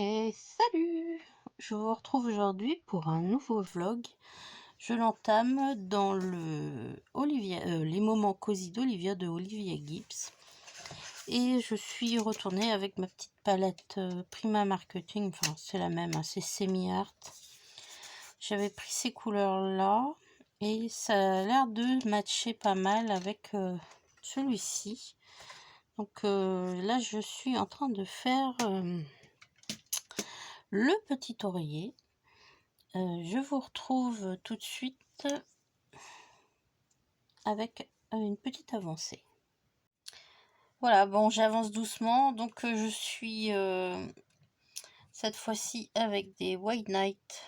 Et salut! Je vous retrouve aujourd'hui pour un nouveau vlog. Je l'entame dans les moments cosy d'Olivia de Olivia Gibbs. Et je suis retournée avec ma petite palette Prima Marketing. Enfin, c'est la même, hein, c'est Semi-Art. J'avais pris ces couleurs-là et ça a l'air de matcher pas mal avec celui-ci. Donc là, je suis en train de faire le petit oreiller. Je vous retrouve tout de suite avec une petite avancée. Voilà, bon, j'avance doucement, donc je suis cette fois-ci avec des White Night.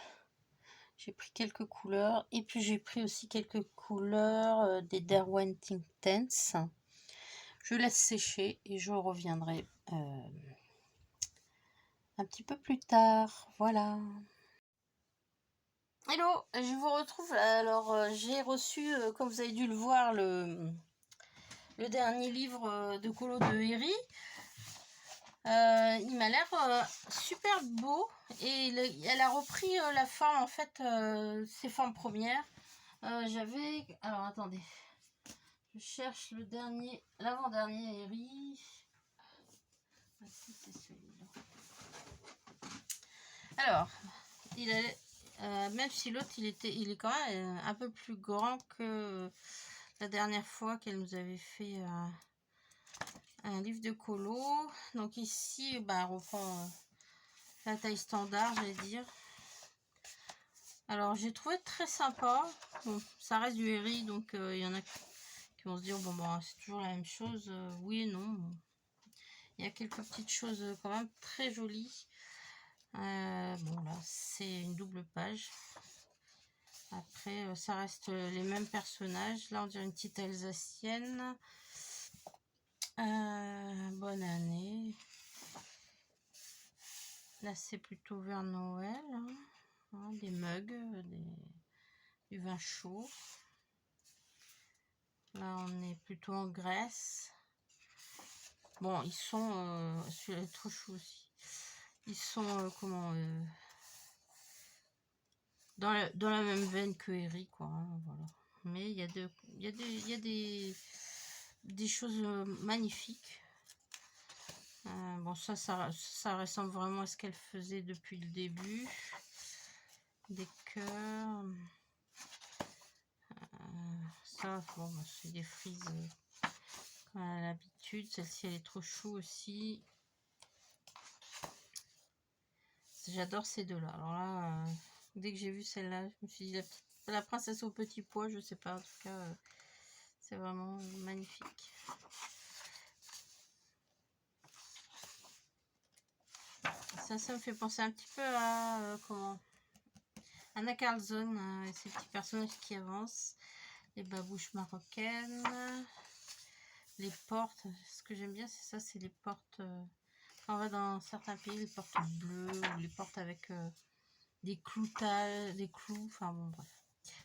J'ai pris quelques couleurs, et puis j'ai pris aussi quelques couleurs des Derwent Intense. Je laisse sécher et je reviendrai un petit peu plus tard. Voilà. Hello, je vous retrouve. Alors, j'ai reçu, comme vous avez dû le voir, le dernier livre de colo de Eri. Il m'a l'air super beau et elle a repris la forme, en fait, ses formes premières. Alors attendez, je cherche le dernier, l'avant-dernier Eri. Ah, si, c'est celui-là. Alors, même si l'autre il est quand même un peu plus grand que la dernière fois qu'elle nous avait fait un livre de colo. Donc ici, bah, on reprend la taille standard, j'allais dire. Alors j'ai trouvé très sympa. Bon, ça reste du Eri, donc il y en a qui vont se dire bon, bah, c'est toujours la même chose. Oui et non. Il y a quelques petites choses quand même très jolies. Bon, là c'est une double page. Après, ça reste les mêmes personnages. Là, on dirait une petite Alsacienne. Bonne année. Là, c'est plutôt vers Noël. Hein, des mugs, du vin chaud. Là, on est plutôt en Grèce. Bon, ils sont... celui-là est trop chou aussi. Ils sont, dans la même veine que Eri, quoi. Hein, voilà. Mais il y a des choses magnifiques. Bon, ça ressemble vraiment à ce qu'elle faisait depuis le début. Des cœurs. Ça, bon, c'est des frises comme à l'habitude. Celle-ci, elle est trop chou aussi. J'adore ces deux-là. Alors là, dès que j'ai vu celle-là, je me suis dit la princesse au petit pois, je sais pas. En tout cas, c'est vraiment magnifique. Ça me fait penser un petit peu à Anna Carlson et ces petits personnages qui avancent. Les babouches marocaines. Les portes. Ce que j'aime bien, c'est ça, c'est les portes. Quand on va dans certains pays, les portes bleues ou les portes avec des clous, enfin bon, bref.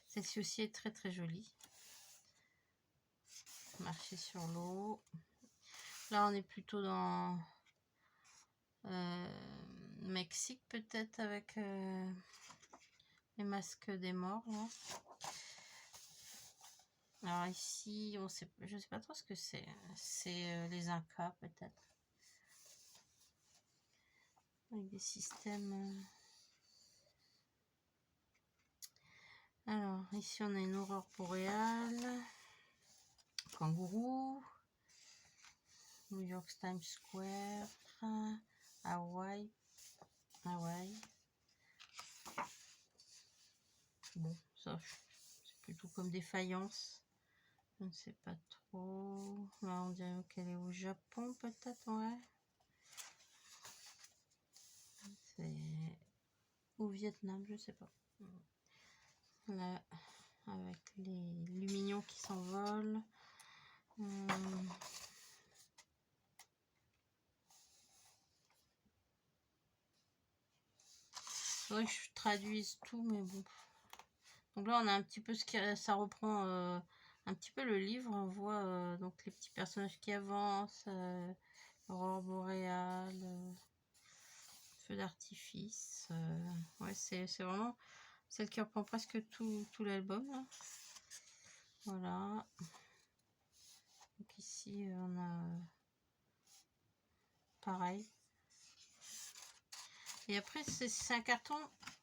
Celle-ci aussi est très très jolie. Marcher sur l'eau. Là, on est plutôt dans Mexique, peut-être, avec les masques des morts. Là. Alors ici, je sais pas trop ce que c'est. C'est les Incas, peut-être. Avec des systèmes... Alors, ici, on a une aurore boréale. Kangourou. New York Times Square. Hawaï. Bon, ça, c'est plutôt comme des faïences. Je ne sais pas trop. Là, on dirait qu'elle est au Japon, peut-être, ouais. C'est au Vietnam, je sais pas. Là, avec les lumignons qui s'envolent. Faudrait que je traduise tout, mais bon. Donc là, on a un petit peu ça reprend un petit peu le livre. On voit donc les petits personnages qui avancent, l'aurore boréale. feu d'artifice. Ouais, c'est vraiment celle qui reprend presque tout l'album. Voilà. Donc ici, on a pareil. Et après, c'est un carton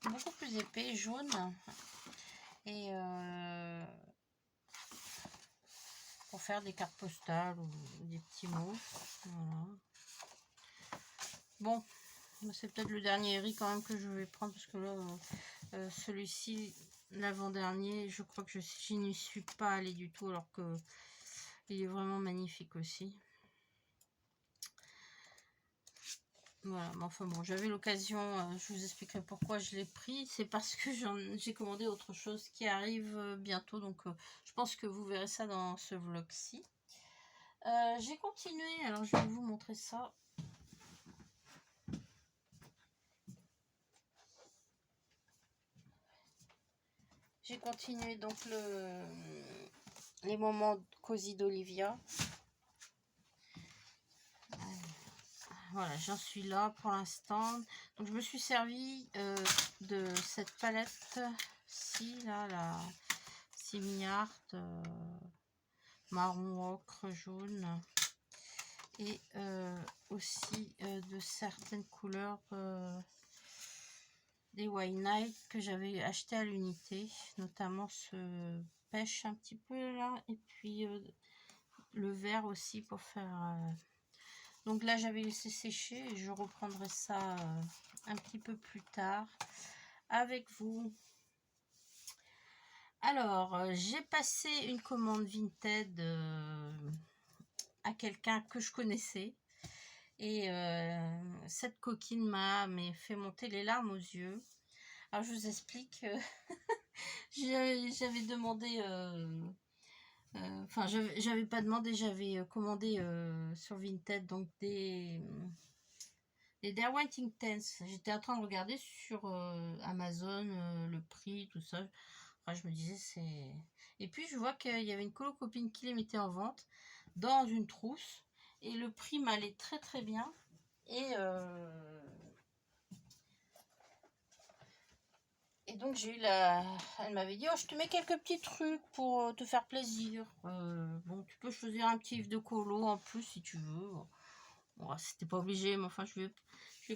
beaucoup plus épais, jaune. Et pour faire des cartes postales ou des petits mots. Voilà. Bon, c'est peut-être le dernier riz quand même que je vais prendre parce que là, celui-ci, l'avant-dernier, je crois que j'y n'y suis pas allée du tout alors que il est vraiment magnifique aussi. Voilà, mais enfin bon, j'avais l'occasion, je vous expliquerai pourquoi je l'ai pris. C'est parce que j'ai commandé autre chose qui arrive bientôt, donc je pense que vous verrez ça dans ce vlog-ci. J'ai continué, alors je vais vous montrer ça. J'ai continué donc les moments cosy d'Olivia. Voilà, j'en suis là pour l'instant. Donc je me suis servi de cette palette-ci, là, la semi-art marron, ocre, jaune. Et aussi de certaines couleurs des White Night que j'avais acheté à l'unité, notamment ce pêche un petit peu là, et puis le vert aussi pour faire... Donc là j'avais laissé sécher et je reprendrai ça un petit peu plus tard avec vous. Alors j'ai passé une commande Vinted à quelqu'un que je connaissais. Et cette coquine m'a fait monter les larmes aux yeux. Alors je vous explique, j'avais demandé, enfin j'avais pas demandé, j'avais commandé sur Vinted donc des Derwent Intense. J'étais en train de regarder sur Amazon le prix, tout ça. Enfin, je me disais c'est... Et puis je vois qu'il y avait une copine qui les mettait en vente dans une trousse. Et le prix m'allait très très bien. Et donc j'ai eu elle m'avait dit, oh, je te mets quelques petits trucs pour te faire plaisir. Bon, tu peux choisir un petit livre de colo en plus si tu veux. Bon, c'était pas obligé, mais enfin je vais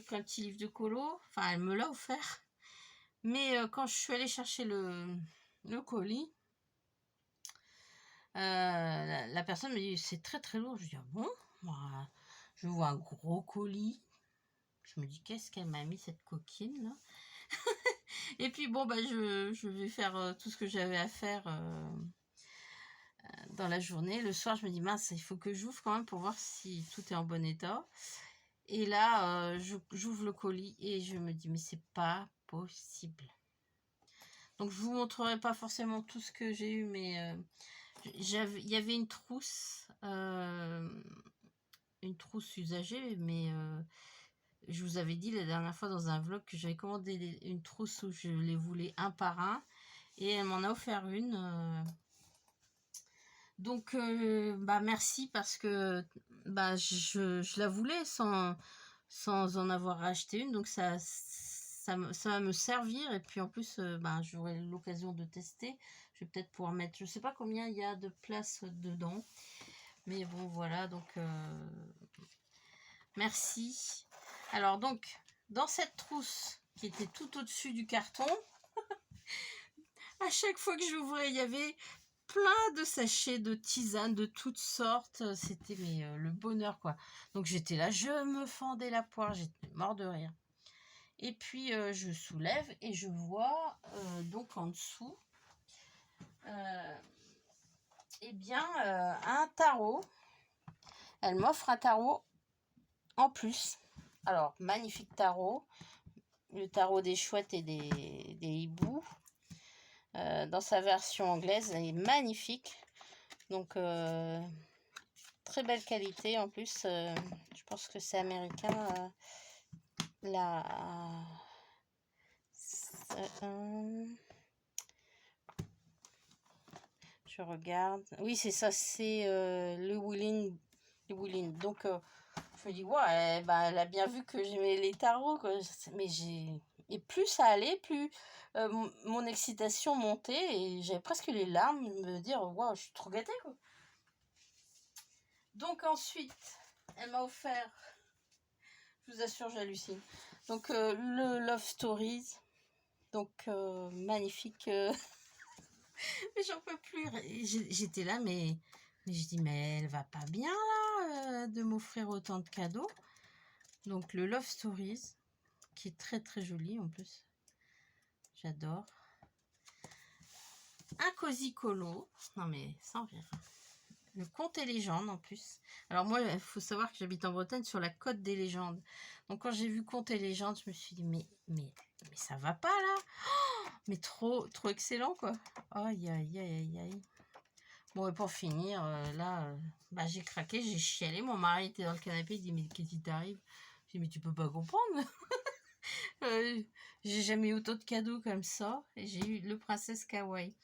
qu'un petit livre de colo. Enfin, elle me l'a offert. Mais quand je suis allée chercher le colis, la personne me dit, c'est très très lourd. Je dis, ah bon, moi, je vois un gros colis. Je me dis, qu'est-ce qu'elle m'a mis cette coquine là? Et puis bon, bah, je vais faire tout ce que j'avais à faire dans la journée. Le soir, je me dis, mince, il faut que j'ouvre quand même pour voir si tout est en bon état. Et là, j'ouvre le colis et je me dis, mais c'est pas possible. Donc, je vous montrerai pas forcément tout ce que j'ai eu, mais il y avait une trousse usagée, mais je vous avais dit la dernière fois dans un vlog que j'avais commandé une trousse où je les voulais un par un. Et elle m'en a offert une. Donc, bah, merci parce que bah, je la voulais sans en avoir acheté une. Donc, ça va me servir. Et puis, en plus, bah, j'aurai l'occasion de tester. Je vais peut-être pouvoir mettre... Je sais pas combien il y a de place dedans. Mais bon, voilà. Donc, merci. Alors, donc, dans cette trousse qui était tout au-dessus du carton... À chaque fois que j'ouvrais, il y avait plein de sachets de tisane de toutes sortes. C'était le bonheur, quoi. Donc j'étais là, je me fendais la poire, j'étais mort de rire. Et puis je soulève et je vois donc en dessous, eh bien, un tarot. Elle m'offre un tarot en plus. Alors, magnifique tarot. Le tarot des chouettes et des hiboux. Dans sa version anglaise, elle est magnifique. Donc, très belle qualité en plus. Je pense que c'est américain. Je regarde. Oui, c'est ça, c'est le Wheeling. Donc, je me dis, ouais, elle a bien vu que j'aimais les tarots, quoi. Mais et plus ça allait, plus mon excitation montait et j'avais presque les larmes de me dire, waouh, je suis trop gâtée, quoi. Donc ensuite, elle m'a offert, je vous assure, j'hallucine. Donc le Love Stories, donc magnifique. Mais j'en peux plus. J'étais là, mais je dis, mais elle va pas bien là de m'offrir autant de cadeaux. Donc le Love Stories, qui est très très joli en plus. J'adore. Un Cozy Colo. Non mais sans rire. Le Conte et légendes en plus. Alors moi, il faut savoir que j'habite en Bretagne sur la côte des légendes. Donc quand j'ai vu Conte et légendes, je me suis dit, mais ça va pas là. Oh, mais trop excellent quoi. Aïe aïe aïe aïe aïe. Bon, et pour finir, là, j'ai craqué, j'ai chialé. Mon mari était dans le canapé, il dit, mais qu'est-ce qui t'arrive? J'ai dit, mais tu peux pas comprendre. J'ai jamais eu autant de cadeaux comme ça. J'ai eu le Princesse Kawaii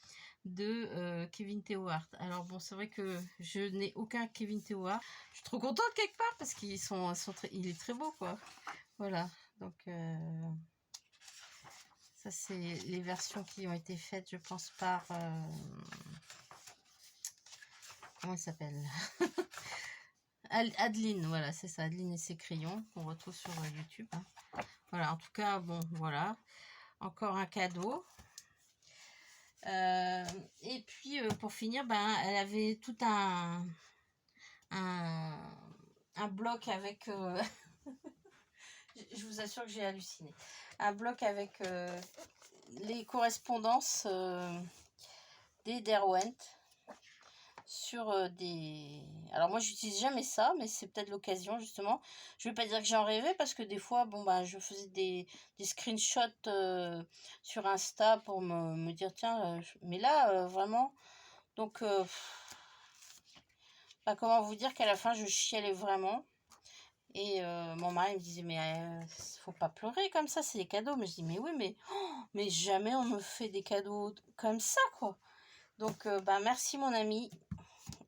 de Kevin Théohart. Alors bon, c'est vrai que je n'ai aucun Kevin Théohart. Je suis trop contente quelque part parce qu'il est très beau, quoi. Voilà, donc ça c'est les versions qui ont été faites, je pense, par... comment il s'appelle? Adeline, voilà, c'est ça, Adeline et ses crayons qu'on retrouve sur YouTube. Hein. Voilà, en tout cas, bon, voilà. Encore un cadeau. Et puis, pour finir, elle avait tout un bloc avec... je vous assure que j'ai halluciné. Un bloc avec les correspondances des Derwent sur des... Alors moi j'utilise jamais ça, mais c'est peut-être l'occasion justement. Je vais pas dire que j'en rêvais parce que des fois je faisais des screenshots sur Insta pour me dire tiens, mais là vraiment, donc comment vous dire qu'à la fin je chialais vraiment. Et mon mari me disait mais faut pas pleurer comme ça, c'est des cadeaux. Mais je dis mais oui, mais jamais on me fait des cadeaux comme ça, quoi. Donc merci mon ami.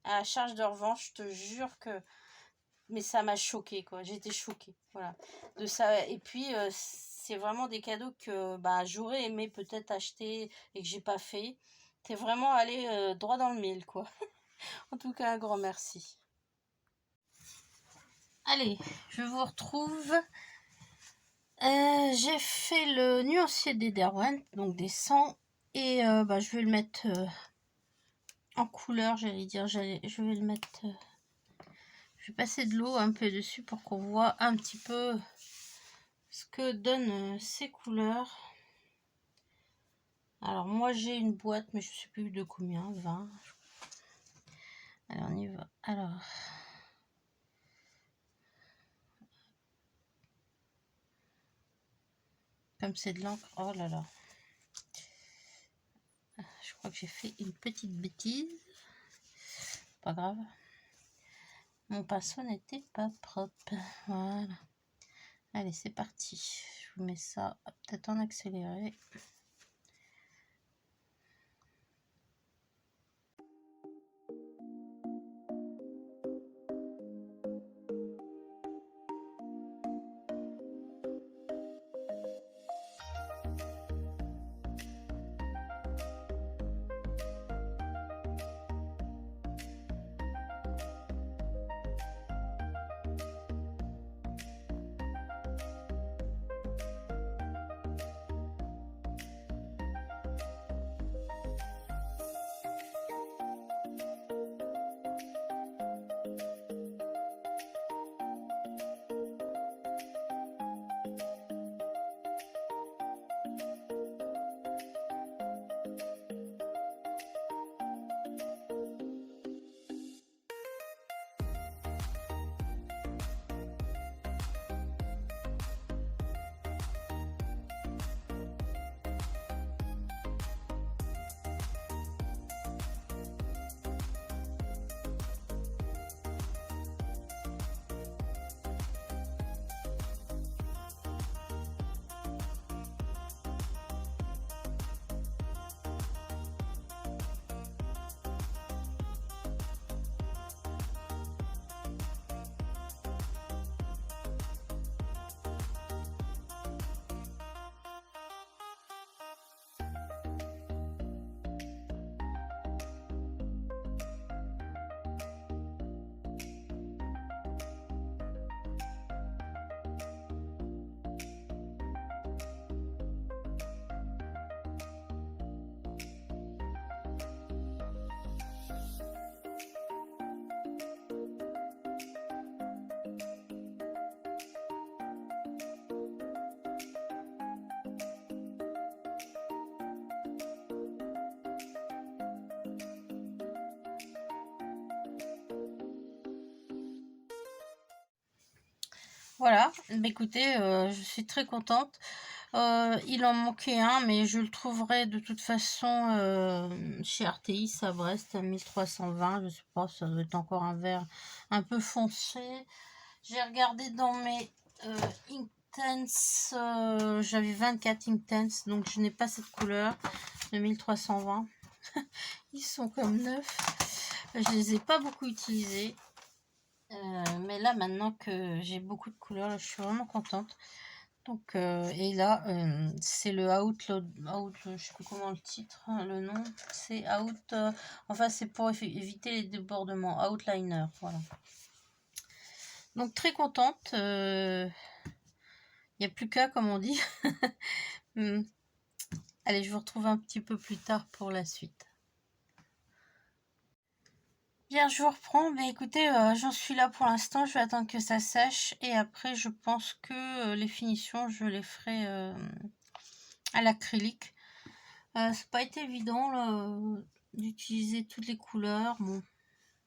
À charge de revanche, je te jure que... Mais ça m'a choquée, quoi. J'étais choquée, voilà. De ça. Et puis, c'est vraiment des cadeaux que j'aurais aimé peut-être acheter et que j'ai pas fait. T'es vraiment allé droit dans le mille, quoi. En tout cas, un grand merci. Allez, je vous retrouve. J'ai fait le nuancier des Derwent, donc des 100. Et je vais le mettre... en couleur, j'allais dire, je vais le mettre... je vais passer de l'eau un peu dessus pour qu'on voit un petit peu ce que donnent ces couleurs. Alors moi j'ai une boîte, mais je ne sais plus de combien, 20. Alors on y va. Alors... comme c'est de l'encre, oh là là. Je crois que j'ai fait une petite bêtise. Pas grave. Mon pinceau n'était pas propre. Voilà. Allez, c'est parti. Je vous mets ça peut-être en accéléré. Voilà, bah, écoutez, je suis très contente. Il en manquait un, mais je le trouverai de toute façon chez Artéis à Brest à 1320. Je sais pas, ça doit être encore un vert un peu foncé. J'ai regardé dans mes Inktense, j'avais 24 Inktense, donc je n'ai pas cette couleur de 1320. Ils sont comme neufs. Je les ai pas beaucoup utilisés. Mais là, maintenant que j'ai beaucoup de couleurs, je suis vraiment contente. Donc, et là, c'est le Outload, je sais plus comment le titre, hein, le nom, c'est Out, enfin c'est pour éviter les débordements, Outliner, voilà. Donc très contente, il n'y a plus qu'à, comme on dit. Allez, je vous retrouve un petit peu plus tard pour la suite. Bien, je vous reprends. Ben, écoutez, j'en suis là pour l'instant. Je vais attendre que ça sèche. Et après, je pense que les finitions, je les ferai à l'acrylique. C'est pas été évident là, d'utiliser toutes les couleurs. Bon,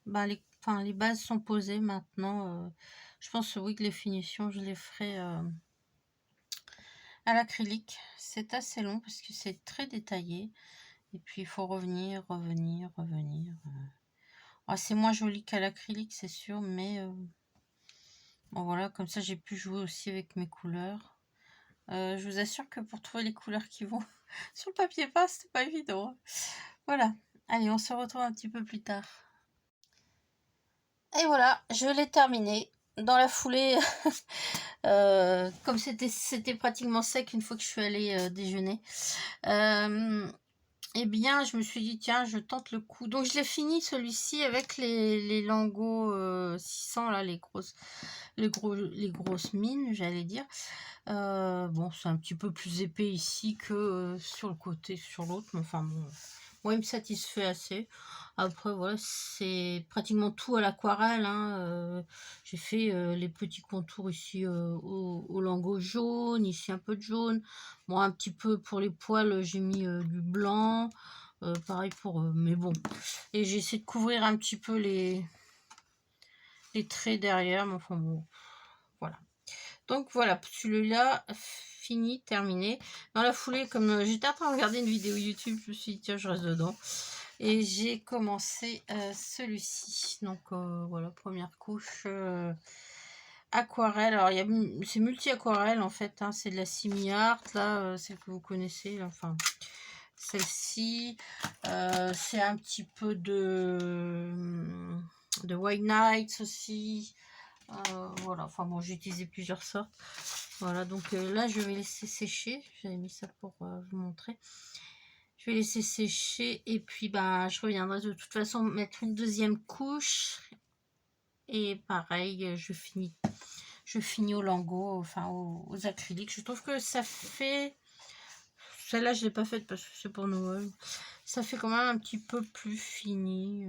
ben, les bases sont posées maintenant. Je pense oui que les finitions, je les ferai à l'acrylique. C'est assez long parce que c'est très détaillé. Et puis, il faut revenir. Ah, c'est moins joli qu'à l'acrylique, c'est sûr, mais bon, voilà, comme ça, j'ai pu jouer aussi avec mes couleurs. Je vous assure que pour trouver les couleurs qui vont sur le papier peint, c'est pas évident. Voilà. Allez, on se retrouve un petit peu plus tard. Et voilà, je l'ai terminé. Dans la foulée, comme c'était pratiquement sec une fois que je suis allée déjeuner, eh bien, je me suis dit, tiens, je tente le coup. Donc, je l'ai fini, celui-ci, avec les lingots 600, là, les grosses mines, j'allais dire. Bon, c'est un petit peu plus épais ici que sur le côté, sur l'autre. Mais enfin, bon, moi, il me satisfait assez. Après, voilà, c'est pratiquement tout à l'aquarelle. Hein. J'ai fait les petits contours ici au lingot jaune, ici un peu de jaune. Bon, un petit peu pour les poils, j'ai mis du blanc. Pareil pour mais bon. Et j'ai essayé de couvrir un petit peu les traits derrière. Mais enfin, bon, voilà. Donc voilà, celui-là, fini, terminé. Dans la foulée, comme j'étais en train de regarder une vidéo YouTube, je me suis dit, tiens, je reste dedans. Et j'ai commencé celui-ci. Donc voilà, première couche aquarelle. Alors, c'est multi-aquarelle en fait. Hein, c'est de la simi-art, là, celle que vous connaissez. Enfin, celle-ci. C'est un petit peu de White Nights aussi. Voilà, enfin bon, j'ai utilisé plusieurs sortes. Voilà, donc là, je vais laisser sécher. J'avais mis ça pour vous montrer. Je vais laisser sécher et puis bah, je reviendrai de toute façon mettre une deuxième couche. Et pareil, je finis au lingot, enfin aux acryliques. Je trouve que ça fait... Celle-là, je ne l'ai pas faite parce que c'est pour Noël. Ça fait quand même un petit peu plus fini.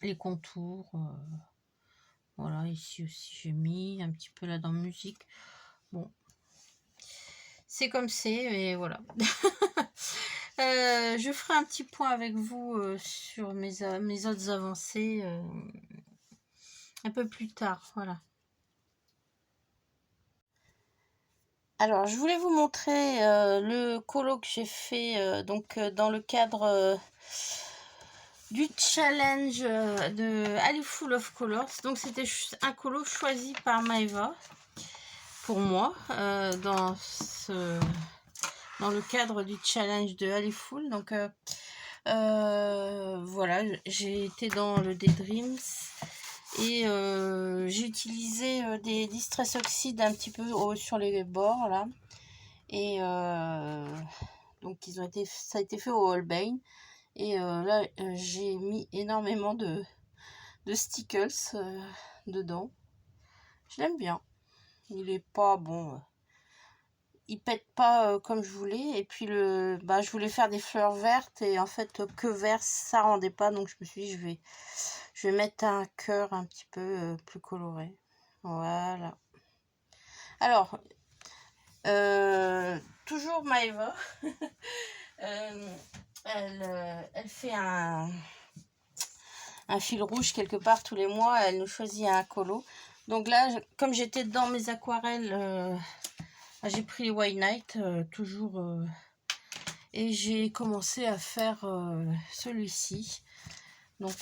Les contours... Voilà, ici aussi j'ai mis un petit peu là dans musique. Bon, c'est comme c'est, mais voilà. Je ferai un petit point avec vous sur mes autres avancées un peu plus tard. Voilà. Alors, je voulais vous montrer le colo que j'ai fait donc dans le cadre du challenge de Ali Full of Colors. Donc, c'était un colo choisi par Maeva pour moi dans le cadre du challenge de Ali Full. Donc, voilà, j'ai été dans le Daydreams et j'ai utilisé des Distress Oxide un petit peu sur les bords là. Et donc ça a été fait au Holbein. Et là, j'ai mis énormément de stickers dedans. Je l'aime bien. Il est pas bon. Il pète pas comme je voulais. Et puis je voulais faire des fleurs vertes. Et en fait, que vert, ça rendait pas. Donc je me suis dit, je vais mettre un cœur un petit peu plus coloré. Voilà. Alors, toujours Maeva. Elle fait un fil rouge quelque part tous les mois. Elle nous choisit un colo. Donc là, comme j'étais dans mes aquarelles, j'ai pris les White Night, toujours, et j'ai commencé à faire celui-ci. Donc,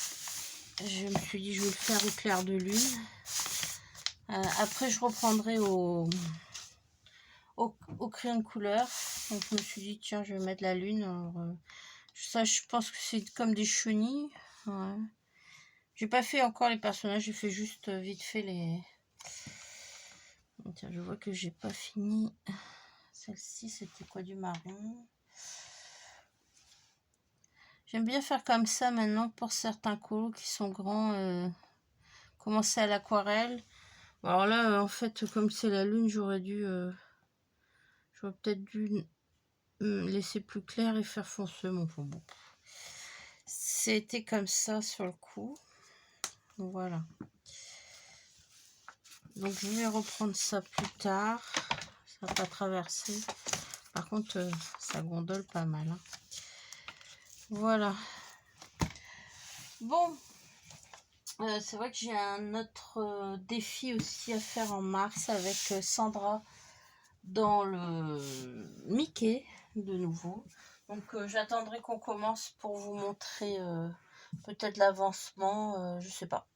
je me suis dit, je vais le faire au clair de lune. Après, je reprendrai au crayon de couleur. Donc, je me suis dit, tiens, je vais mettre la lune. Alors, ça, je pense que c'est comme des chenilles. Ouais. J'ai pas fait encore les personnages, j'ai fait juste vite fait les... Tiens, je vois que j'ai pas fini. Celle-ci, c'était quoi, du marron? J'aime bien faire comme ça maintenant pour certains colos qui sont grands. Commencer à l'aquarelle. Alors là, en fait, comme c'est la lune, j'aurais peut-être dû laisser plus clair et faire fonceux. Bon, bon. C'était comme ça sur le coup. Voilà. Donc je vais reprendre ça plus tard. Ça va pas traverser. Par contre, ça gondole pas mal. Hein. Voilà. Bon. C'est vrai que j'ai un autre défi aussi à faire en mars avec Sandra dans le Mickey de nouveau. Donc j'attendrai qu'on commence pour vous montrer peut-être l'avancement, je sais pas.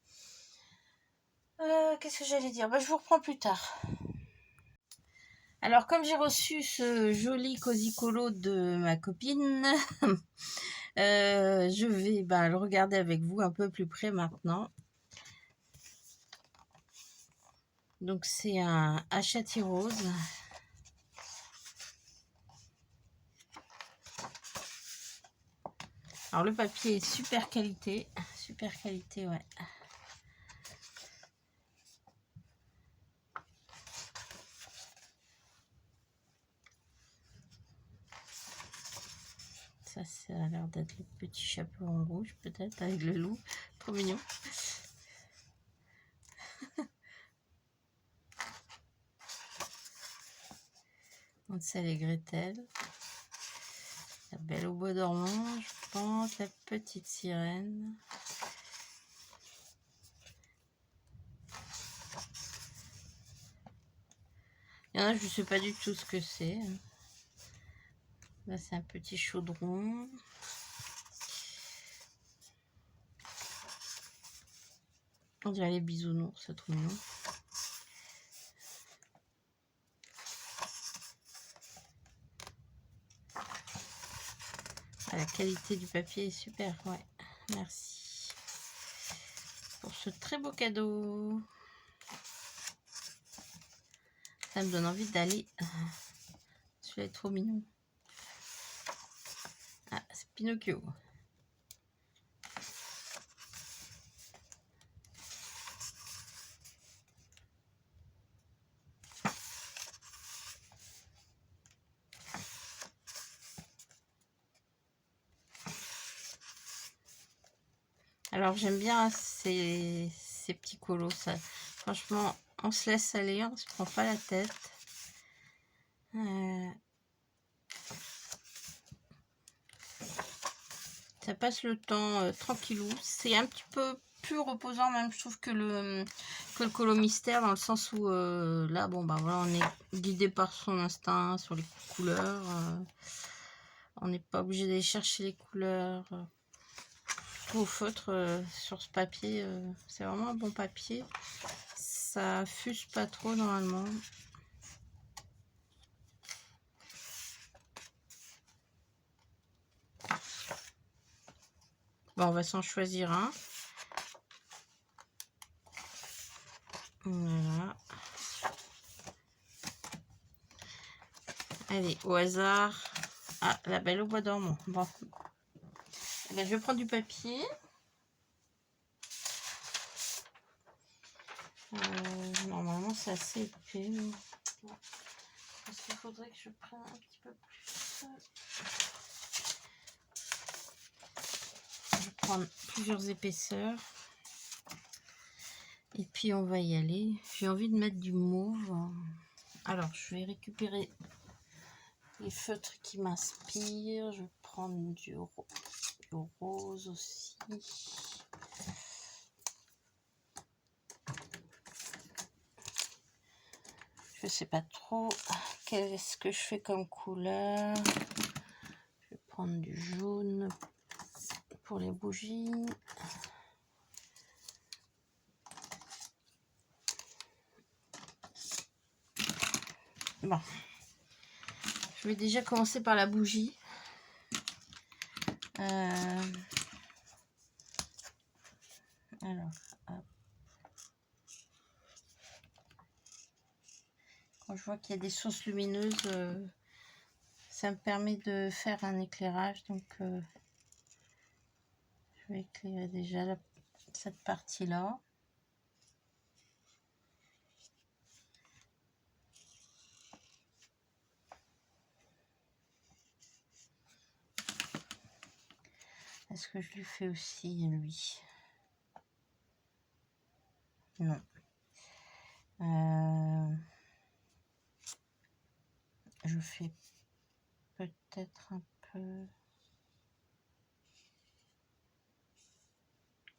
Qu'est-ce que j'allais dire? Je vous reprends plus tard. Alors comme j'ai reçu ce joli Cozy Colo de ma copine, je vais le regarder avec vous un peu plus près maintenant. Donc c'est un Hachati Rose. Alors le papier est super qualité, ouais. Ça a l'air d'être le petit chapeau en rouge, peut-être, avec le loup. Trop mignon. Hansel et Gretel. La Belle au bois dormant, je pense. La petite sirène. Il y en a, je ne sais pas du tout ce que c'est. Là, c'est un petit chaudron. On dirait les bisounours, c'est trop mignon. Ah, la qualité du papier est super, ouais. Merci pour ce très beau cadeau. Ça me donne envie d'aller. Celui-là est trop mignon. Ah, c'est Pinocchio. Alors j'aime bien ces petits colos. Ça, franchement, on se laisse aller, on se prend pas la tête. Ça passe le temps tranquillou. C'est un petit peu plus reposant même, je trouve, que le colo mystère, dans le sens où là, bon, voilà, on est guidé par son instinct sur les couleurs. On n'est pas obligé d'aller chercher les couleurs. Au feutre sur ce papier, c'est vraiment un bon papier. Ça fuse pas trop normalement. Bon, on va s'en choisir un. Voilà. Allez, au hasard. Ah, la Belle au bois dormant. Bon. Je vais prendre du papier. Normalement, c'est assez épais. Parce qu'il faudrait que je prenne un petit peu plus. Je vais prendre plusieurs épaisseurs. Et puis, on va y aller. J'ai envie de mettre du mauve. Alors, je vais récupérer les feutres qui m'inspirent. Je vais prendre du rose aussi. sais pas trop qu'est-ce que je fais comme couleur. Je vais prendre du jaune pour les bougies. Bon, je vais déjà commencer par la bougie. Alors, hop. Quand je vois qu'il y a des sources lumineuses, ça me permet de faire un éclairage. Donc, je vais éclairer déjà cette partie-là. Est-ce que je lui fais aussi, lui? Non. Je fais peut-être un peu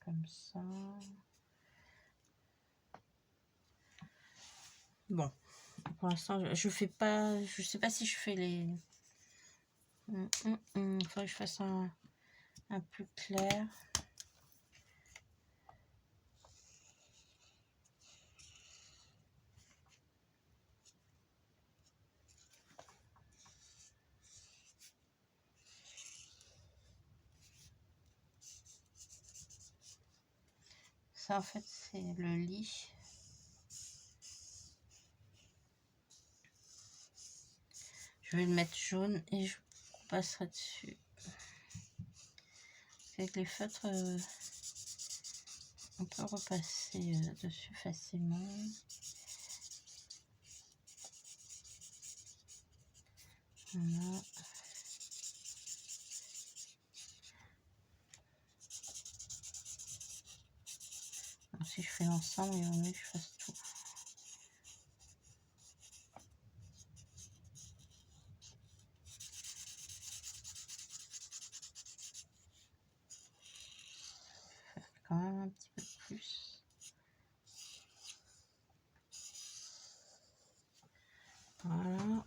comme ça. Bon, pour l'instant, je fais pas. Je sais pas si je fais les. Il faudrait que je fasse un plus clair. Ça, en fait, c'est le lit. Je vais le mettre jaune et je passerai dessus. Avec les feutres, on peut repasser dessus facilement. Voilà. Alors, si je fais l'ensemble, il vaut mieux que je fasse tout. Quand même un petit peu plus. Voilà.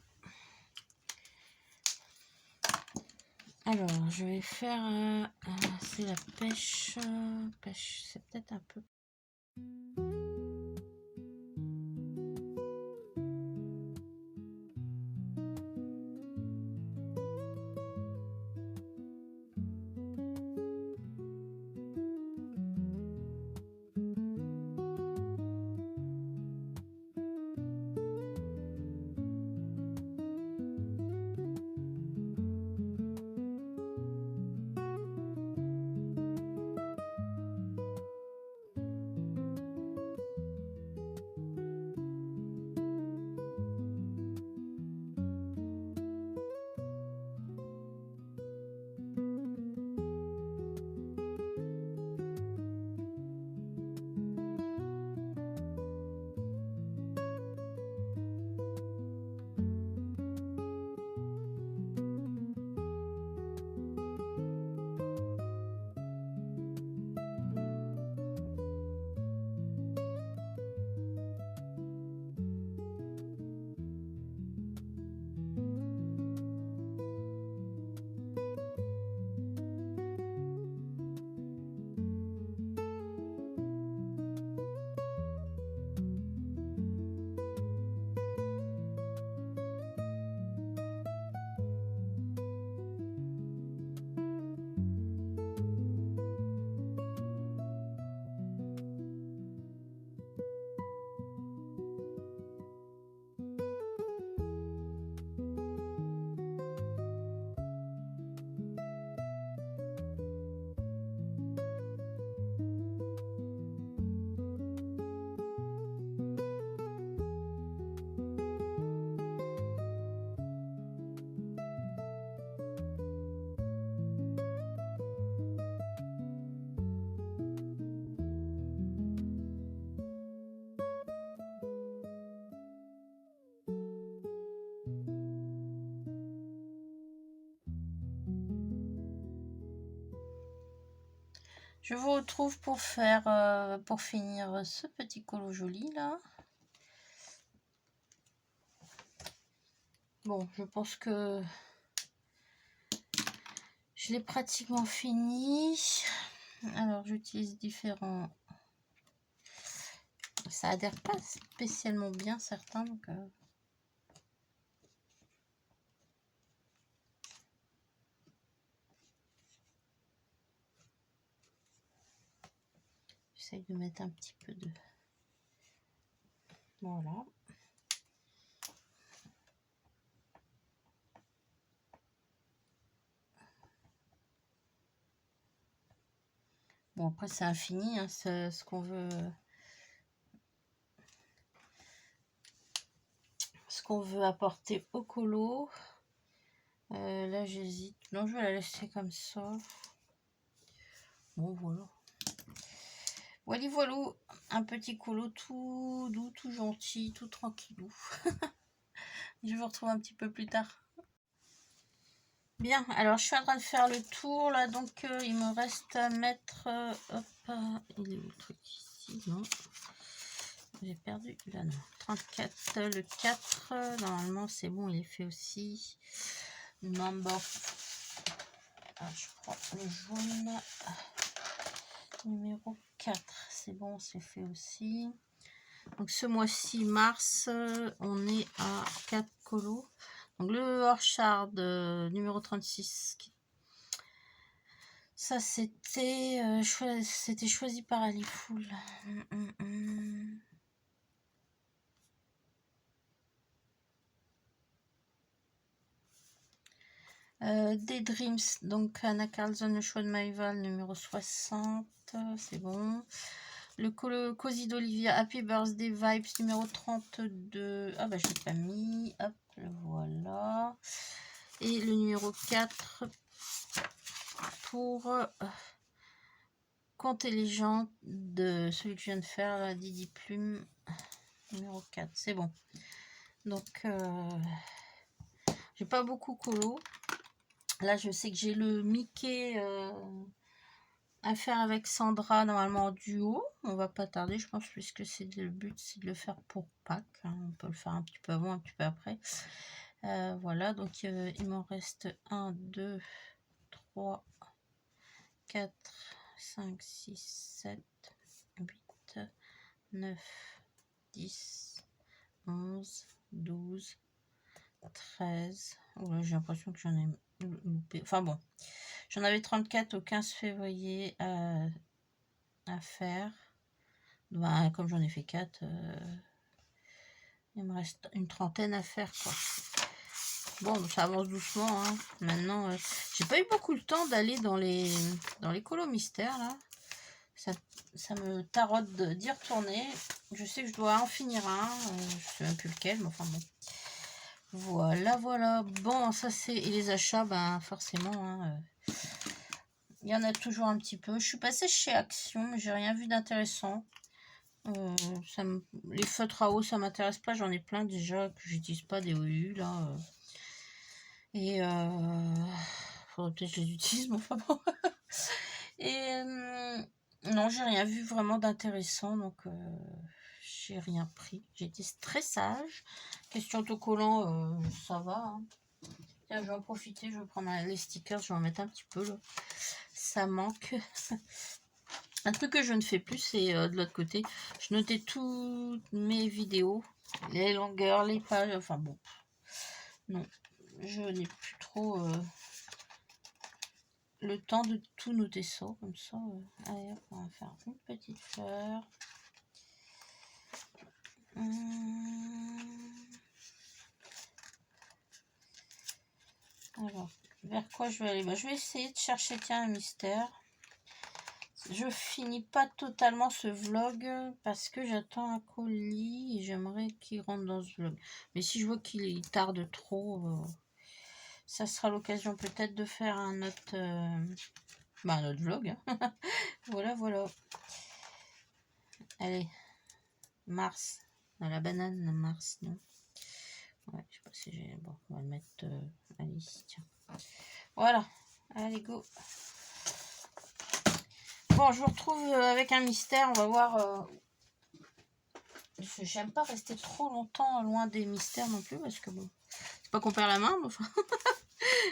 Alors, je vais faire... c'est la pêche. Pêche, c'est peut-être un peu... Je vous retrouve pour faire, pour finir ce petit colo joli là. Bon, je pense que je l'ai pratiquement fini. Alors, j'utilise différents... Ça adhère pas spécialement bien, certains, donc... J'essaye de mettre un petit peu de... Voilà. Bon, après, c'est infini, hein, c'est ce qu'on veut... Ce qu'on veut apporter au colo. Là, j'hésite. Non, je vais la laisser comme ça. Bon, voilà. Voilà, voilà. Un petit colo tout doux, tout gentil, tout tranquillou. Je vous retrouve un petit peu plus tard. Bien, alors je suis en train de faire le tour là, donc il me reste à mettre... hop, il est où le truc ici? Non. J'ai perdu, là non. 34, le 4, normalement c'est bon, il est fait aussi. Number... Ah, je prends le jaune. Numéro 4, c'est bon, c'est fait aussi. Donc ce mois-ci, mars, on est à 4 colos. Donc le Orchard numéro 36, ça c'était choisi par Alifoul. Des Dreams, donc Anna Carlson, le choix de Maïval, numéro 60, c'est bon. Le Cozy d'Olivia, Happy Birthday Vibes, numéro 32. Ah bah je l'ai pas mis, hop, le voilà. Et le numéro 4 pour Conte et légende de celui que je viens de faire, là, Didi Plume, numéro 4, c'est bon. Donc, j'ai pas beaucoup colo. Là, je sais que j'ai le Mickey à faire avec Sandra, normalement en duo. On va pas tarder, je pense, puisque c'est le but, c'est de le faire pour Pâques. Hein. On peut le faire un petit peu avant, un petit peu après. Voilà, donc il m'en reste 1, 2, 3, 4, 5, 6, 7, 8, 9, 10, 11, 12, 13. Oh là, j'ai l'impression que j'en ai loupé. Enfin bon, j'en avais 34 au 15 février à faire. Ben, comme j'en ai fait 4, il me reste une trentaine à faire, quoi. Bon, ça avance doucement, hein. Maintenant, j'ai pas eu beaucoup le temps d'aller dans les colos mystères, là. Ça me taraude d'y retourner. Je sais que je dois en finir un. Je sais même plus lequel, mais enfin bon. Voilà, voilà. Bon, ça c'est... Et les achats, ben forcément, hein, il y en a toujours un petit peu. Je suis passée chez Action, mais j'ai rien vu d'intéressant. Les feutres à eau, ça m'intéresse pas. J'en ai plein déjà que j'utilise pas, des OU, là. Et faudrait peut-être que je les utilise, mais enfin bon. Et non, j'ai rien vu vraiment d'intéressant, donc j'ai rien pris. J'ai été très sage. Question autocollant, ça va. Hein. Tiens, je vais en profiter, je vais prendre les stickers, je vais en mettre un petit peu là. Ça manque. Un truc que je ne fais plus, c'est de l'autre côté. Je notais toutes mes vidéos, les longueurs, les pages, enfin bon. Non, je n'ai plus trop le temps de tout noter ça, comme ça. Allez, on va faire une petite fleur. Alors, vers quoi je vais aller? Je vais essayer de chercher, tiens, un mystère. Je finis pas totalement ce vlog parce que j'attends un colis et j'aimerais qu'il rentre dans ce vlog. Mais si je vois qu'il tarde trop, ça sera l'occasion peut-être de faire un autre, un autre vlog. Hein. Voilà, voilà. Allez, Mars. Dans la banane, Mars, non. Ouais, je sais pas si j'ai... Bon, on va le mettre... allez, tiens. Voilà. Allez, go. Bon, je vous retrouve avec un mystère. On va voir... J'aime pas rester trop longtemps loin des mystères non plus, parce que bon... C'est pas qu'on perd la main, mais enfin...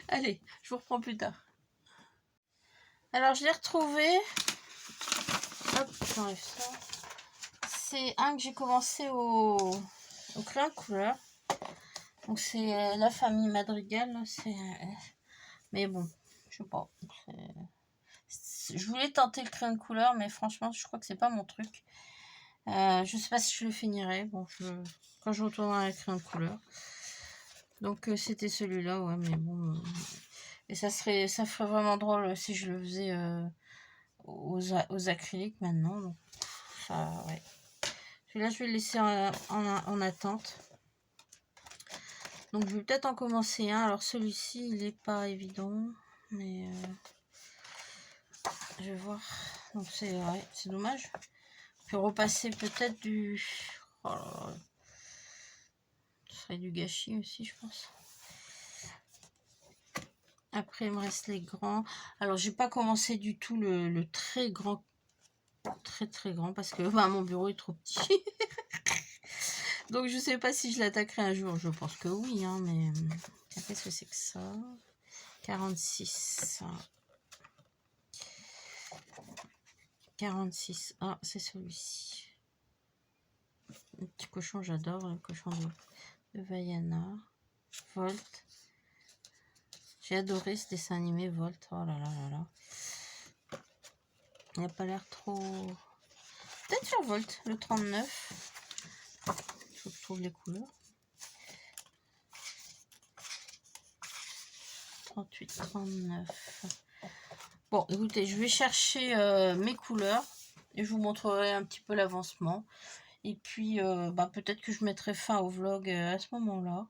Allez, je vous reprends plus tard. Alors, je l'ai retrouvé. Hop, j'enlève ça. C'est un que j'ai commencé au crayon de couleur. Donc, c'est la famille Madrigal. Mais bon, je sais pas. Je voulais tenter le crayon de couleur, mais franchement, je crois que c'est pas mon truc. Je sais pas si je le finirai. Bon, quand je retournerai à la crayon de couleur. Donc, c'était celui-là, ouais, mais bon... Et ça ferait vraiment drôle si je le faisais aux acryliques maintenant. Donc, ça, ouais. Celui-là, je vais le laisser en attente. Donc, je vais peut-être en commencer un. Alors, celui-ci, il n'est pas évident. Mais je vais voir. Donc, c'est dommage. Je vais repasser peut-être du... Oh là là. Ce serait du gâchis aussi, je pense. Après, il me reste les grands. Alors, j'ai pas commencé du tout le très grand. Très grand, parce que mon bureau est trop petit. Donc, je sais pas si je l'attaquerai un jour. Je pense que oui, hein, mais... Qu'est-ce que c'est que ça? 46. 46. Ah, c'est celui-ci. Le petit cochon, j'adore. Le cochon de Vaiana. Volt. J'ai adoré ce dessin animé Volt. Oh là là là là. Il n'a pas l'air trop... Peut-être sur Volt, le 39. Il faut que je trouve les couleurs. 38, 39. Bon, écoutez, je vais chercher mes couleurs et je vous montrerai un petit peu l'avancement. Et puis, peut-être que je mettrai fin au vlog à ce moment-là.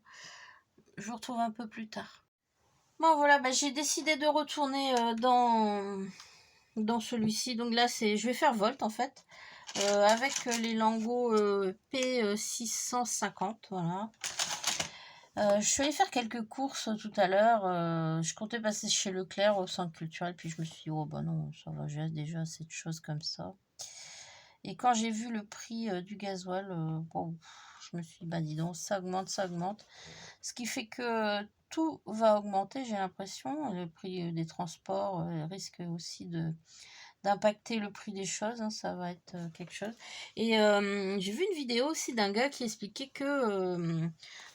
Je vous retrouve un peu plus tard. Bon, voilà, j'ai décidé de retourner dans celui-ci. Donc là, je vais faire Volt, en fait, avec les lingots P650, voilà. Je suis allée faire quelques courses tout à l'heure. Je comptais passer chez Leclerc au centre culturel. Puis je me suis dit, oh bah non, ça va, j'ai déjà assez de choses comme ça. Et quand j'ai vu le prix du gasoil, bon, je me suis dit, bah dis donc, ça augmente, ça augmente. Ce qui fait que tout va augmenter, j'ai l'impression. Le prix des transports risque aussi d'impacter le prix des choses, hein, ça va être quelque chose. Et j'ai vu une vidéo aussi d'un gars qui expliquait que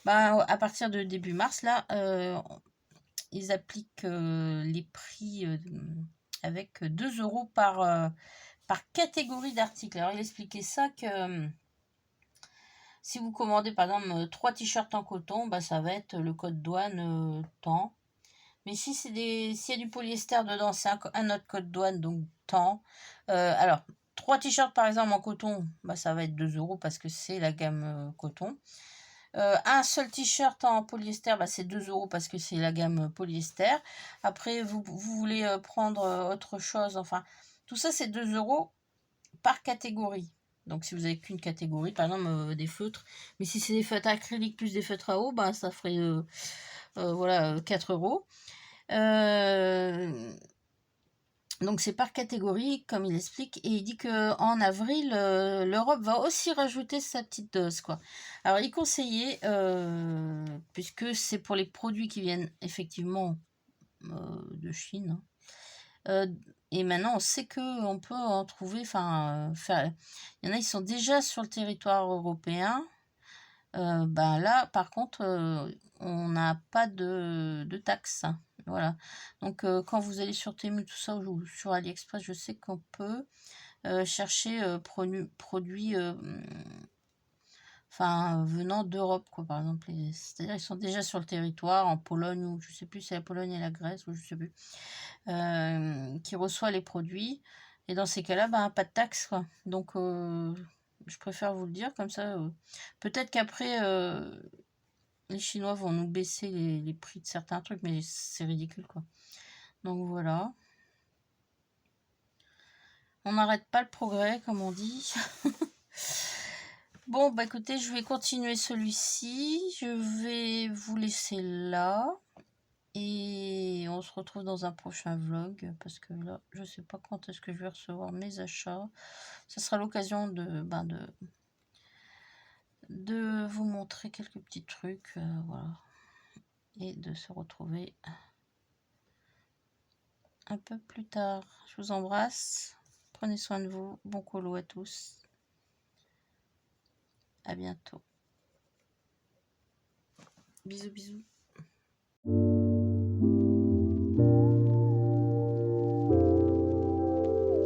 à partir de début mars, là, ils appliquent les prix avec 2 € par catégorie d'articles. Alors, il expliquait ça que si vous commandez par exemple 3 t-shirts en coton, ça va être le code douane tant. Mais si s'il y a du polyester dedans, c'est un autre code douane, donc tant. Alors, 3 t-shirts par exemple en coton, ça va être 2 € parce que c'est la gamme coton. Un seul t-shirt en polyester, c'est 2 € parce que c'est la gamme polyester. Après, vous voulez prendre autre chose, enfin, tout ça c'est 2 € par catégorie. Donc, si vous n'avez qu'une catégorie, par exemple des feutres, mais si c'est des feutres acryliques plus des feutres à eau, ça ferait voilà, 4 €. Donc c'est par catégorie, comme il explique, et il dit qu'en avril, l'Europe va aussi rajouter sa petite dose, quoi. Alors il conseillait, puisque c'est pour les produits qui viennent effectivement de Chine, et maintenant on sait qu'on peut en trouver, enfin, il y en a, ils sont déjà sur le territoire européen. Là, par contre, on n'a pas de taxes. Voilà. Donc, quand vous allez sur Temu, tout ça, ou sur AliExpress, je sais qu'on peut chercher produits venant d'Europe, quoi, par exemple. C'est-à-dire, ils sont déjà sur le territoire, en Pologne, ou je sais plus, c'est la Pologne et la Grèce, ou je sais plus, qui reçoit les produits. Et dans ces cas-là, pas de taxes, quoi. Donc, je préfère vous le dire comme ça. Peut-être qu'après, les Chinois vont nous baisser les prix de certains trucs, mais c'est ridicule, quoi. Donc voilà. On n'arrête pas le progrès, comme on dit. Bon, écoutez, je vais continuer celui-ci. Je vais vous laisser là. Et on se retrouve dans un prochain vlog. Parce que là, je sais pas quand est-ce que je vais recevoir mes achats. Ça sera l'occasion de vous montrer quelques petits trucs. Voilà. et de se retrouver un peu plus tard. Je vous embrasse. Prenez soin de vous. Bon colo à tous. À bientôt. Bisous, bisous.